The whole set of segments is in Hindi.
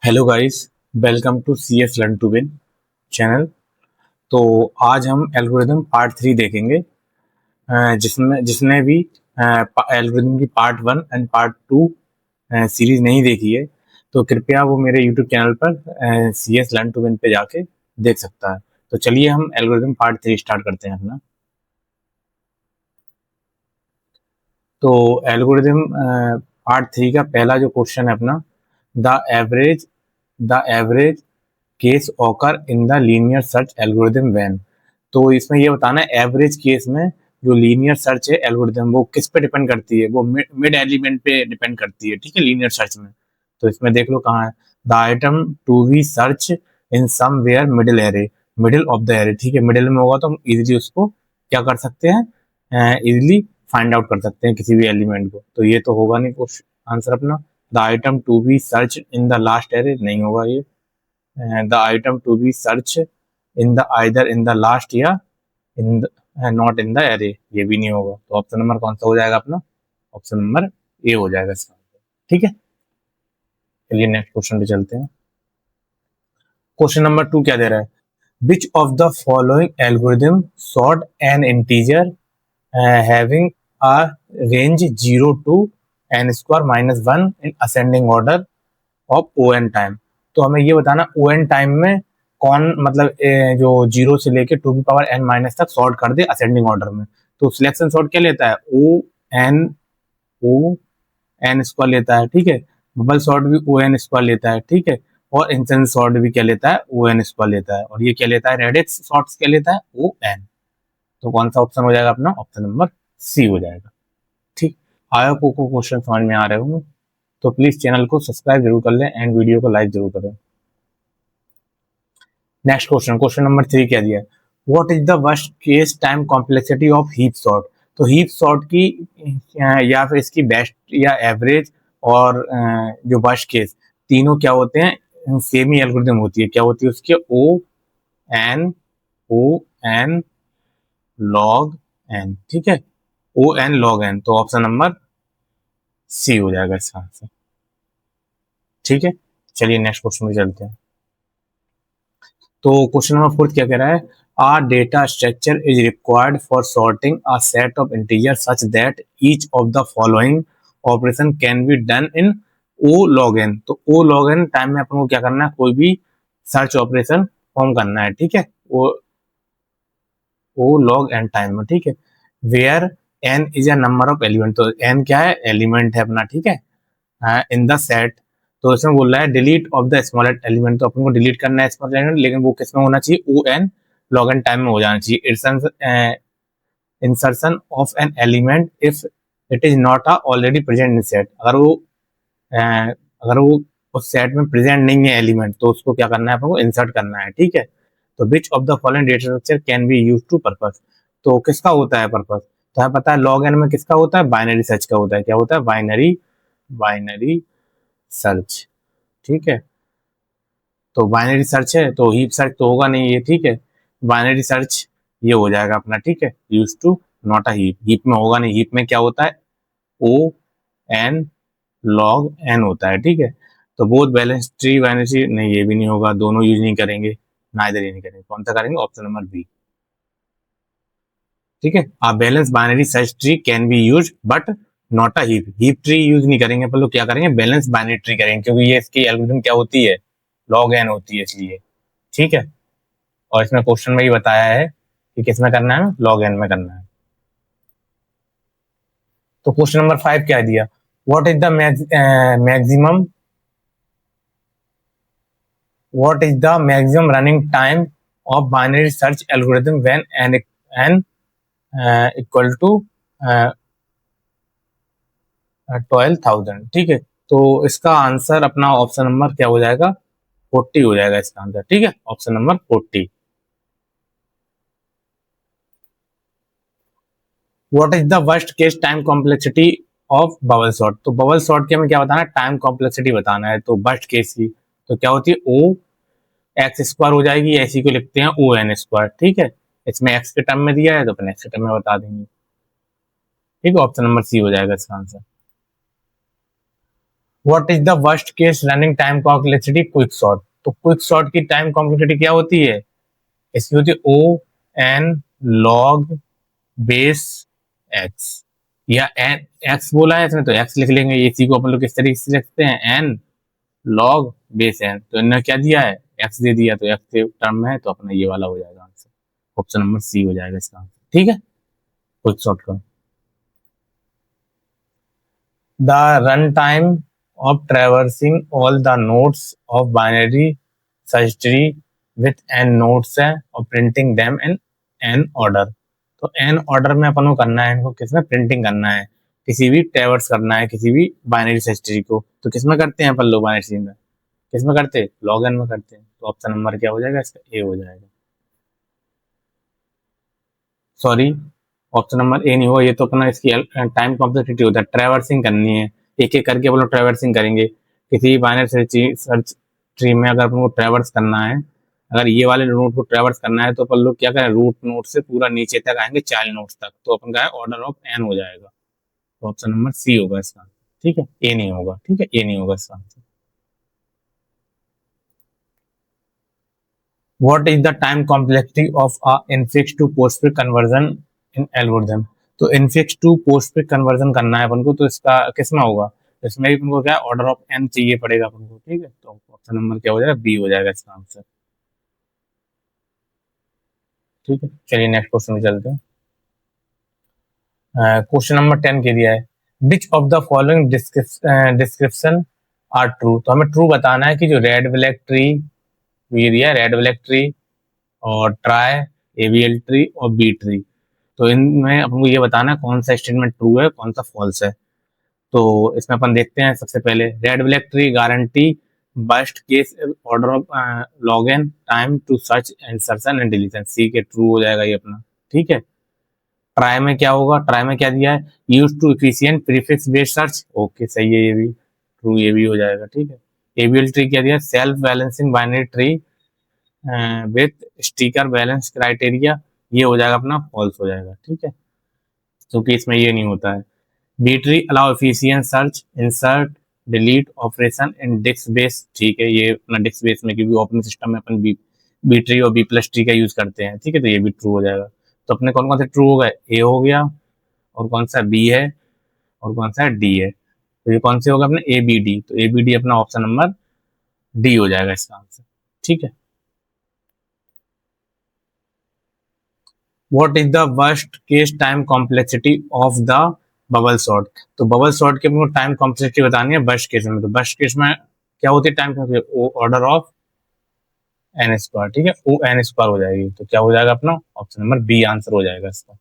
Hello guys, welcome to C S learn to win channel. तो आज हम एल्गोरिदम पार्ट 3 देखेंगे, जिसमें जिसने भी एल्गोरिदम की पार्ट 1 एंड पार्ट 2 सीरीज नहीं देखी है तो कृपया वो मेरे यूट्यूब चैनल पर C S learn to win पे जाके देख सकता है। तो चलिए हम एल्गोरिदम पार्ट 3 स्टार्ट करते हैं अपना। तो एल्गोरिदम पार्ट 3 का पहला जो क्वेश्चन है अपना, the average the average case occur in the linear search algorithm when. तो इसमें ये बताना है एवरेज केस में जो लीनियर सर्च है एल्गोरिदम वो किस पे डिपेंड करती है, वो मिड एलिमेंट पे डिपेंड करती है। ठीक है, लीनियर सर्च में। तो इसमें देख लो कहाँ है, the item to be search in somewhere middle array, middle of the array. ठीक है, मिडिल में होगा तो हम इजीली उसको क्या कर सकते हैं, इजीली फाइंड आउट कर सकते हैं किसी भी एलिमेंट को। तो ये तो होगा नहीं कुछ आंसर अपना। The item to be search in the last array नहीं होगा ये। the item to be searched in the either in the last या in the, not in the array, ये भी नहीं होगा। तो ऑप्शन नंबर कौन सा हो जाएगा अपना? ऑप्शन नंबर ए हो जाएगा इसका। ठीक है, चलिए नेक्स्ट क्वेश्चन पे चलते हैं। क्वेश्चन नंबर 2 क्या दे रहा है? Which of the following algorithm sort n integer having a range 0 to n square minus 1 in ascending order of O n time. तो हमें ये बताना ओ एन टाइम में कौन मतलब जो 0 से लेके 2n तक सॉर्ट कर दे असेंडिंग ऑर्डर में। तो सिलेक्शन सॉर्ट क्या लेता है? ओ एन स्क्वायर लेता है। ठीक है, बबल सॉर्ट भी ओ एन स्क्वायर लेता है। ठीक है, और इंसेंस सॉर्ट भी क्या लेता है? ओ एन स्क्वायर लेता है। और ये क्या लेता है? रेडिक्स सॉर्ट क्या लेता है? O n. तो कौन सा ऑप्शन हो जाएगा अपना? ऑप्शन नंबर सी हो जाएगा। ठीक, आई होप को क्वेश्चन समझ में आ रहे होंगे। तो प्लीज चैनल को सब्सक्राइब जरूर कर लें एंड वीडियो को लाइक जरूर करें। नेक्स्ट क्वेश्चन, क्वेश्चन नंबर 3 क्या दिया है? What is the worst case time complexity of heap sort. तो हीप सॉर्ट की या फिर इसकी बेस्ट या एवरेज और जो वर्स्ट केस, तीनों क्या होते हैं? सेम ही एल्गोरिथम होती है। क्या होती है उसके? N O n log n. ठीक है, ओ एन लॉग एन। तो ऑप्शन नंबर सी हो जाएगा इसका आंसर। ठीक है, चलिए नेक्स्ट क्वेश्चन में चलते हैं। तो क्वेश्चन नंबर 4 क्या कह रहा है? A data structure is required for sorting a set of integers such that each of the following operation can be done in O log n। तो O log n टाइम में अपन को क्या करना है? कोई भी सर्च ऑपरेशन फॉर्म करना है। ठीक है, O log n टाइम में। ठीक है, where n is a number of element. तो n क्या है? एलिमेंट है अपना। ठीक है, इन द सेट। तो इसमें बोल रहा है delete of the smallest element. तो अपन को डिलीट करना है स्मॉल एलिमेंट, लेकिन वो किस में होना चाहिए? O n log n time में हो जाना चाहिए। Insertion of n element if it is not a already present in set. अगर वो उस सेट में प्रेजेंट नहीं है एलिमेंट, तो उसको क्या करना है? अपन को इंसर्ट करना है। ठीक है, तो which of the following data structure can be use to purpose. तो किसका होता है पर्पस? तो हमें पता है लॉग एन में किसका होता है? बाइनरी सर्च का होता है। क्या होता है? Binary search. ठीक है, तो बाइनरी सर्च है तो हीप सर्च तो होगा नहीं ये। ठीक है, बाइनरी सर्च ये हो जाएगा अपना। ठीक है, use to not a heap. Heap में होगा नहीं। हीप में क्या होता है? ओ एन लॉग एन होता है। ठीक है, तो both balance tree binary tree नहीं, ये भी नहीं होगा। दोनों यूज नहीं करेंगे, ना इधर ये नहीं करेंगे। कौन सा करेंगे? Option number B. ठीक है, uh balance binary search tree can be use but not a heap. Heap tree use नहीं करेंगे, पर लोग क्या करेंगे? बैलेंस बाइनरी ट्री करेंगे, क्योंकि ये इसकी एल्गोरिथम क्या होती है? लॉग एन होती है इसलिए। ठीक है, और इसमें क्वेश्चन में ही बताया है कि किस में करना है? लॉग एन में करना है। तो क्वेश्चन नंबर 5 क्या दिया? What is the maximum what is the maximum running time of binary search algorithm when n equal to 12,000। ठीक है, तो इसका आंसर अपना ऑप्शन नंबर क्या हो जाएगा? 40 हो जाएगा इसका आंसर। ठीक है, option number 40। What is the worst case time complexity of bubble sort. तो बबल सॉर्ट के हमें क्या बताना है? टाइम कॉम्प्लेक्सिटी बताना है। तो वर्स्ट केस की तो क्या होती है? ओ एक्स स्क्वायर हो जाएगी, ऐसी को लिखते हैं ओ एन स्क्वायर। ठीक है, इसमें एक्स के टर्म में दिया है तो अपन एक्स के टर्म में बता देंगे। ठीक है, ऑप्शन नंबर सी हो जाएगा इसका answer. What is the worst case running time complexity quick sort. तो क्विक सॉर्ट की टाइम कॉम्प्लेक्सिटी क्या होती है, इसकी होती है O n log base x, या एन एक्स बोला है इसमें तो एक्स लिख लेंगे, इसी को अपन लोग किस तरीके से लिखते हैं एन लॉग बेस एन, तो इन्होंने क्या दिया है एक्स दे दिया, तो एक्स के टर्म में है तो अपना ये वाला हो जाएगा आंसर, ऑप्शन नंबर सी हो जाएगा इसका आंसर। ठीक है, क्विक सॉर्ट का। The runtime of traversing all the nodes of binary search tree with n nodes है और printing them in n order। तो n order में अपन को करना है, इनको किसमें प्रिंटिंग करना है, किसी भी ट्रेवर्स करना है किसी भी बाइनरी सर्च ट्री को, तो किसमें करते हैं अपन लोग बाइनरी ट्री में, किसमें करते हैं लॉग एन में करते हैं, तो ऑप्शन नंबर क्या हो जाएगा इसका ए हो जाएगा। सॉरी, ऑप्शन नंबर ए नहीं होगा, ये तो अपना इसकी टाइम कॉम्प्लेक्सिटी होता है, ट्रैवर्सिंग करनी है, एक एक करके अपन लोग ट्रैवर्सिंग करेंगे किसी बाइनरी सर्च ट्री में, अगर अपन को ट्रैवर्स करना है, अगर ये वाले नोड को ट्रैवर्स करना है तो अपन लोग क्या करें रूट नोड से पूरा नीचे तक आएंगे चाइल्ड नोड्स तक, तो अपन का ऑर्डर ऑफ एन हो जाएगा, तो ऑप्शन नंबर सी होगा इसका। ठीक है, ए नहीं होगा, ठीक है ए नहीं होगा इसका। What is the time complexity of a infix to postfix conversion in algorithm? तो infix to postfix conversion करना है अपन को, तो इसका किसमें होगा, इसमें भी अपन को क्या ऑर्डर ऑफ n चाहिए पड़ेगा अपन को। ठीक है, तो ऑप्शन नंबर क्या हो जाएगा बी हो जाएगा इसका आंसर। ठीक है, चलिए नेक्स्ट क्वेश्चन में चलते हैं। क्वेश्चन नंबर 10 के दिया है which of the following description are true. तो हमें ट्रू बताना है कि जो रेड ब्लैक ट्री, ये दिया रेड ब्लैक ट्री और ट्राई एवीएल ट्री और बी ट्री, तो इनमें अपन को ये बताना है कौन सा स्टेटमेंट ट्रू है कौन सा फॉल्स है। तो इसमें अपन देखते हैं सबसे पहले red black tree guarantee worst case order of log n time to search insertion and deletion, C के ट्रू हो जाएगा ये अपना। ठीक है, ट्राई में क्या होगा, ट्राई में क्या दिया है use to efficient prefix based search, okay सही है ये भी ट्रू, ये भी हो जाएगा। ठीक है, एबीएल ट्री क्या दिया self balancing binary tree with sticker balance criteria, ये हो जाएगा अपना फॉल्स हो जाएगा। ठीक है, क्योंकि इसमें ये नहीं होता है। B tree allow efficient search insert delete operation in disk base, ठीक है ये अपना डिस्क बेस में, क्योंकि ऑपरेटिंग सिस्टम में अपन बी ट्री और बी प्लस ट्री का यूज करते हैं। ठीक है, तो ये भी ट्रू हो जाएगा। तो अपने कौन कौन से ट्रू हो गए, ए हो गया और कौन सा बी है और कौन सा डी है, तो ये कौन से होगा अपने ए बी डी, तो ए बी डी अपना ऑप्शन नंबर डी हो जाएगा इसका आंसर। ठीक है, what is the worst case time complexity of the bubble sort. तो बबल सॉर्ट की अपने टाइम कॉम्प्लेक्सिटी बतानी है वर्स्ट केस में, तो वर्स्ट केस में क्या होती है time order of n square. ठीक है, ओ एन स्क्वायर हो जाएगी, तो क्या हो जाएगा अपना ऑप्शन नंबर बी आंसर हो जाएगा इसका।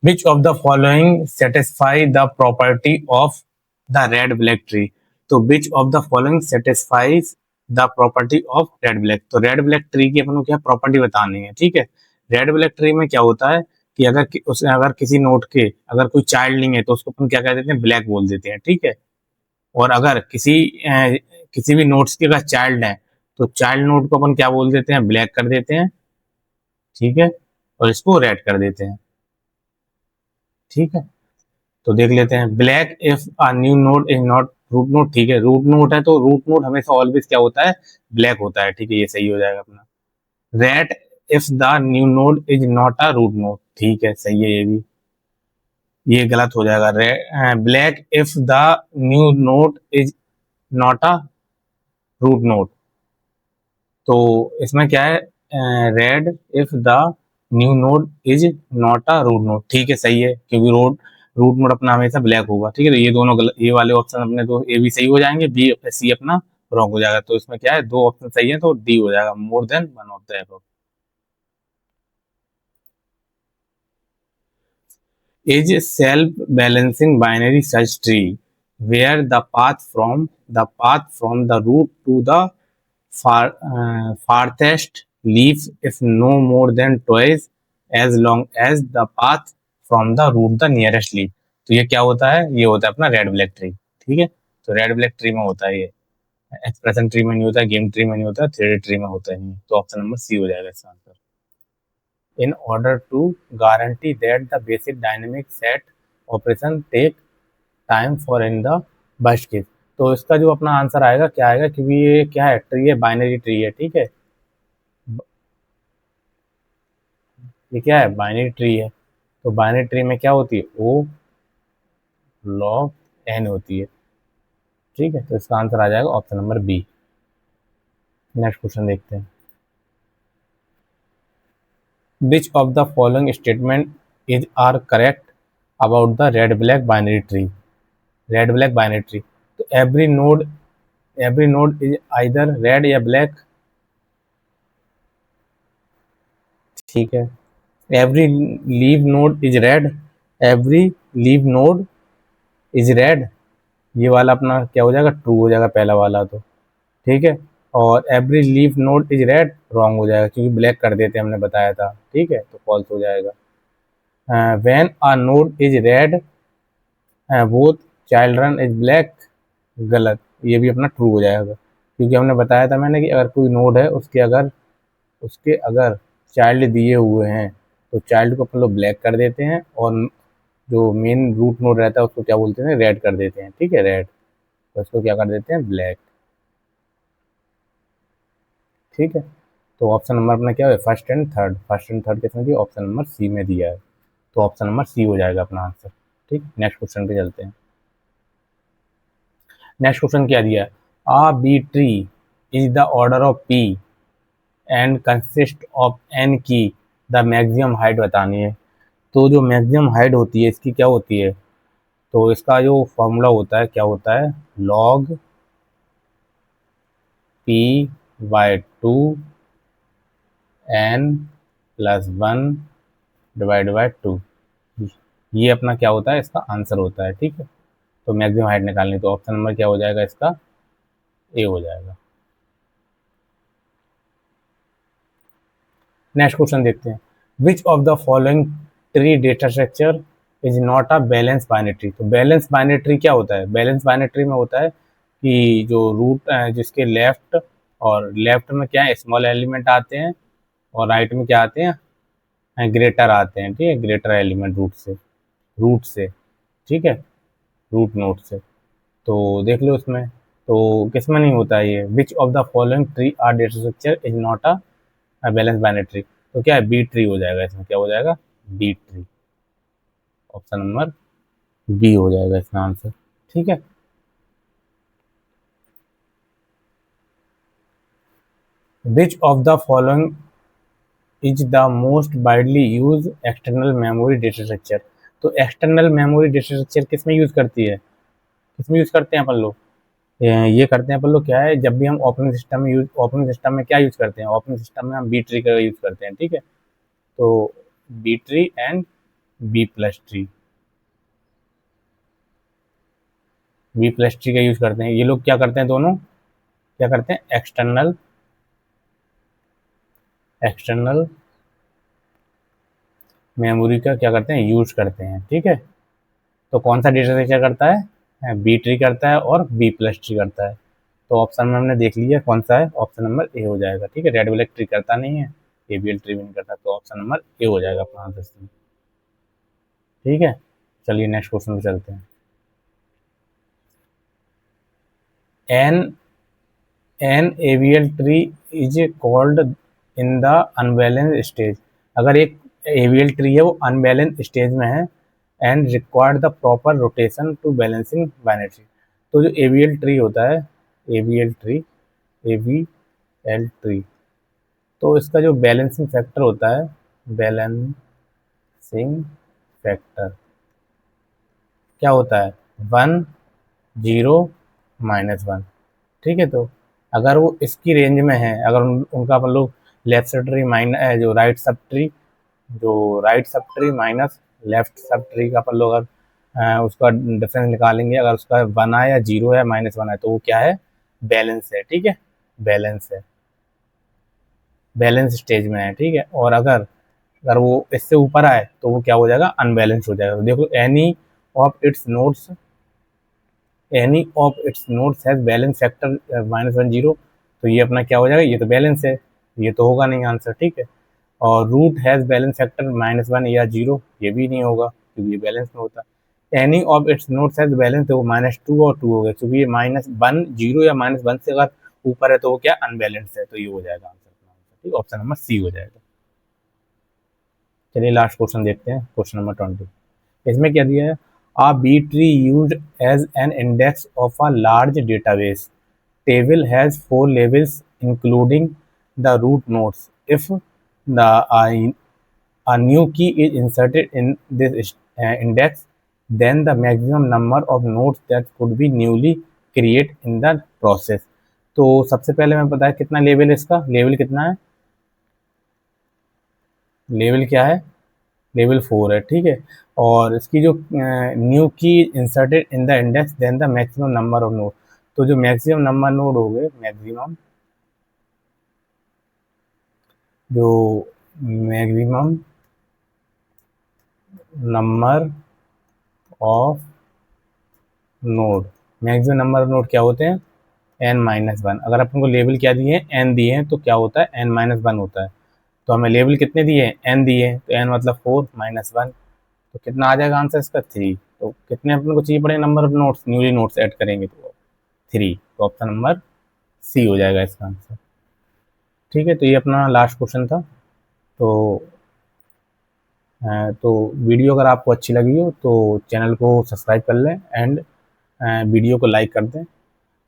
Which of the following satisfy the property of the red black tree. तो which of the following satisfies the property of red black, तो रेड ब्लैक ट्री की अपन को क्या प्रॉपर्टी बतानी है। ठीक है, रेड ब्लैक ट्री में क्या होता है कि अगर किसी नोट के अगर कोई चाइल्ड नहीं है तो उसको अपन क्या कह देते हैं ब्लैक बोल देते हैं। ठीक है, और अगर किसी भी नोट्स के अगर चाइल्ड है तो चाइल्ड नोट को अपन क्या बोल देते हैं ब्लैक कर देते हैं। ठीक है, और इसको रेड कर देते हैं। ठीक है, तो देख लेते हैं black if a new node is not root node. ठीक है, रूट नोड है तो रूट नोड हमेशा ऑलवेज क्या होता है ब्लैक होता है। ठीक है, ये सही हो जाएगा अपना। Red if the new node is not a root node, ठीक है सही है ये भी, ये गलत हो जाएगा। Black if the new node is not a root node, तो इसमें क्या है red if the new node is not a root node, ठीक है सही है, क्योंकि रूट नोड अपना हमेशा ब्लैक होगा। ठीक है, तो ये दोनों गलत, ये वाले ऑप्शन अपने तो ए भी सही हो जाएंगे, बी सी अपना रॉन्ग हो जाएगा। तो इसमें क्या है दो ऑप्शन सही है, तो डी हो जाएगा more than one of the above. is a self-balancing binary search tree where the path from the root to the farthest leaf is no more than twice as long as the path from the root the nearest leaf। तो ये क्या होता है, ये होता है अपना रेड ब्लैक ट्री। ठीक है, तो रेड ब्लैक ट्री में होता है ये, एक्सप्रेशन ट्री में नहीं होता, गेम ट्री में नहीं होता, थ्री ट्री में होता है। तो ऑप्शन नंबर सी हो जाएगा इसका answer. In order to guarantee that the basic dynamic set operation take time for in the worst case. तो इसका जो अपना आंसर आएगा क्या आएगा, क्योंकि ये क्या है, ट्री है, बाइनरी ट्री है, ठीक है, ये क्या है, बाइनरी ट्री है। तो बाइनरी ट्री में क्या होती है, ओ लॉग एन होती है, ठीक है। तो इसका आंसर आ जाएगा option number B. Next question देखते हैं। Which of the following statement is are correct about the red black binary tree. Red black binary tree, तो every node is either red या ब्लैक, ठीक है। Every leaf node is red, every leaf node is red, ये वाला अपना क्या हो जाएगा, ट्रू हो जाएगा पहला वाला, तो ठीक है। और every leaf node is red wrong हो जाएगा, क्योंकि ब्लैक कर देते हमने बताया था, ठीक है, तो फॉल्स हो जाएगा। When a node is red both children is black, गलत, ये भी अपना ट्रू हो जाएगा, क्योंकि हमने बताया था मैंने कि अगर कोई नोड है उसके अगर चाइल्ड दिए हुए हैं तो चाइल्ड को अपन लोग ब्लैक कर देते हैं, और जो मेन रूट नोड रहता है उसको क्या बोलते हैं, रेड कर देते हैं, ठीक है, रेड, तो उसको क्या कर देते हैं, ब्लैक, ठीक है। तो ऑप्शन नंबर अपना क्या है, फर्स्ट एंड थर्ड किसमें दिया, ऑप्शन नंबर सी में दिया है, तो ऑप्शन नंबर सी हो जाएगा अपना आंसर, ठीक। नेक्स्ट क्वेश्चन पे चलते हैं। नेक्स्ट क्वेश्चन क्या दिया है, uh B tree is the order of P and consist of N key, the maximum height बतानी है। तो जो मैक्सिमम हाइट होती है इसकी क्या होती है, तो इसका जो फॉर्मूला होता है क्या होता है, log P by 2 n plus 1 divide by 2, ये अपना क्या होता है, इसका आंसर होता है, ठीक है। तो मैक्सिमम हाइट निकालनी, तो ऑप्शन नंबर क्या हो जाएगा इसका, ए हो जाएगा। नेक्स्ट क्वेश्चन देखते हैं। Which of the following tree data structure is not a balance binary tree. तो बैलेंस बाइनरी ट्री क्या होता है, बैलेंस बाइनरी ट्री में होता है कि जो रूट जिसके लेफ्ट में क्या है, स्मॉल एलिमेंट आते हैं, और राइट में क्या आते हैं, ग्रेटर आते हैं, ठीक है, ग्रेटर एलिमेंट रूट से, ठीक है, रूट नोड से। तो देख लो इसमें, तो किसमें नहीं होता है ये, which of the following tree are data structure is not a balance binary tree, तो क्या है, बी ट्री हो जाएगा, इसमें क्या हो जाएगा, B tree, option number B हो जाएगा इसका आंसर, ठीक है। Which of the following is the most widely use external memory data structure. तो एक्सटर्नल मेमोरी डेटा स्ट्रक्चर किसमें यूज करती है, किसमें यूज करते हैं अपन लोग, ये करते हैं अपन लोग, क्या है, जब भी हम ओपनिंग सिस्टम में क्या यूज करते हैं, ओपनिंग सिस्टम में हम बी ट्री का यूज करते हैं, ठीक है। तो B tree and B plus tree, B plus tree का यूज करते हैं, ये लोग क्या करते हैं, दोनों क्या करते हैं, एक्सटर्नल मेमोरी का क्या करते हैं, यूज करते हैं, ठीक है। तो कौन सा डेटा स्ट्रक्चर करता है, बी ट्री करता है और बी प्लस ट्री करता है। तो ऑप्शन में हमने देख लिया कौन सा है, ऑप्शन नंबर ए हो जाएगा, ठीक है। रेड ब्लैक ट्री करता नहीं है, एबीएल ट्री भी नहीं करता, तो ऑप्शन नंबर ए हो जाएगा अपना आंसर, ठीक है। चलिए नेक्स्ट क्वेश्चन पे चलते हैं। An an AVL tree is called in the unbalance stage. अगर एक एवीएल ट्री है वो अनबैलेंस स्टेज में है and required the proper rotation to balancing binary tree. तो जो एवीएल ट्री होता है, एवीएल ट्री, तो इसका जो बैलेंसिंग फैक्टर होता है, बैलेंसिंग फैक्टर क्या होता है, 1 0 -1, ठीक है। तो अगर वो इसकी रेंज में है, अगर उनका अपन लोग लेफ्ट सब ट्री माइनस जो right sub tree minus left sub tree का अपन लोग अगर उसका डिफरेंस निकालेंगे, अगर उसका 1 है या 0 है -1 है, तो वो क्या है, बैलेंस है, ठीक है, बैलेंस है, बैलेंस स्टेज में है, ठीक है। और अगर अगर वो इससे ऊपर आए तो वो क्या हो जाएगा, अनबैलेंस हो जाएगा। तो देखो, any of its nodes has balance factor -1 0, तो ये अपना क्या हो जाएगा, ये तो बैलेंस है, ये तो होगा नहीं आंसर, ठीक है। और रूट हैज बैलेंस फैक्टर -1 या 0, ये भी नहीं होगा क्योंकि ये बैलेंस में होता है। Any of its notes has balance, तो -2 और 2 हो गया, क्योंकि ये -1 0 या -1 से अगर ऊपर है तो वो क्या अनबैलेंस्ड है, तो ये हो जाएगा आंसर। ठीक, ऑप्शन नंबर सी हो जाएगा। चलिए लास्ट क्वेश्चन देखते हैं, क्वेश्चन नंबर 20। इसमें क्या दिया है, uh B tree use as an index of a large database table has 4 labels including the root nodes. If a new key is inserted in this index, then the maximum number of nodes that could be newly created in the process. तो सबसे पहले मैं बताया कितना लेवल है इसका, लेवल कितना है, लेवल क्या है, लेवल 4 है, ठीक है। और इसकी जो new key inserted in the index then the maximum number of node, तो जो मैक्सिमम नंबर नोड हो गए, maximum number of node, maximum number of node क्या होते हैं, n-1। अगर अपन को लेवल क्या दिए हैं, n दिए हैं, तो क्या होता है n-1 होता है। तो हमें लेवल कितने दिए हैं, n दिए हैं, तो n मतलब 4 -1, तो कितना आ जाएगा आंसर इसका 3। तो कितने अपन को चाहिए पड़े number of notes, newly notes add करेंगे तो 3, तो ऑप्शन नंबर सी हो जाएगा इसका आंसर। ठीक है, तो ये अपना लास्ट क्वेश्चन था। तो तो वीडियो अगर आपको अच्छी लगी हो तो चैनल को सब्सक्राइब कर लें एंड वीडियो को लाइक कर दें।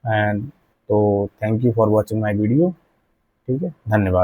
एंड तो thank you for watching my video. ठीक है, धन्यवाद।